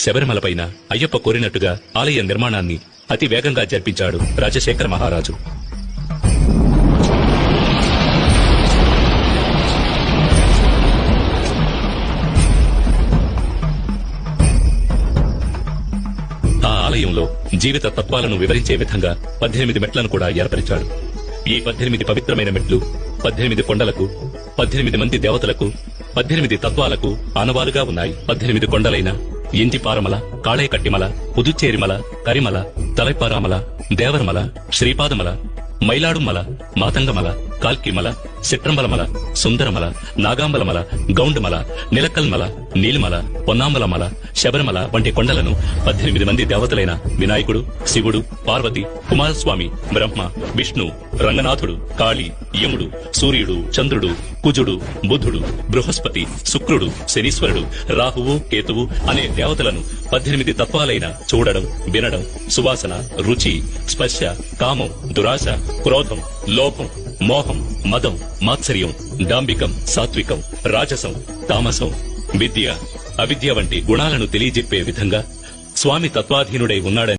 శబరిమలపైన అయ్యప్ప కోరినట్టుగా ఆలయ నిర్మాణాన్ని అతి వేగంగా జరిపించాడు రాజశేఖర మహారాజు. ఆ ఆలయంలో జీవిత తత్వాలను వివరించే విధంగా 18 మెట్లను కూడా ఏర్పరిచాడు. ఈ 18 పవిత్రమైన మెట్లు 18 కొండలకు, 18 మంది దేవతలకు, 18 తత్వాలకు ఆనవాలుగా ఉన్నాయి. 18 కొండలైన ఇంటిపారమల, కాళేకట్టిమల, పుదుచ్చేరిమల, కరిమల, తలైపారామల, దేవరమల, శ్రీపాదమల, మైలాడుమల, మాతంగమల, కాల్కిమల, సిట్రంబలమల, సుందరమల, నాగాంబలమల, గౌండమల, నిలకల్మల, నీలిమల, పొన్నాంబలమల, శబరిమల వంటి కొండలను 18 మంది దేవతలైన వినాయకుడు, శివుడు, పార్వతి, కుమారస్వామి, బ్రహ్మ, విష్ణు, రంగనాథుడు, కాళి, యముడు, సూర్యుడు, చంద్రుడు, కుజుడు, బుధుడు, బృహస్పతి, శుక్రుడు, శనీశ్వరుడు, రాహువు, కేతువు అనే దేవతలను 18 తత్వాలైన చూడడం, వినడం, సువాసన, రుచి, స్పర్శ, కామం, దురాశ, క్రోధం, లోభం, మోహం, మదం, మాత్సర్యం, డాంబికం, సాత్వికం, రాజసం, తామసం, విద్య, అవిద్య వంటి గుణాలను తెలియజెప్పే విధంగా స్వామి తత్వాధీనుడై ఉన్నాడని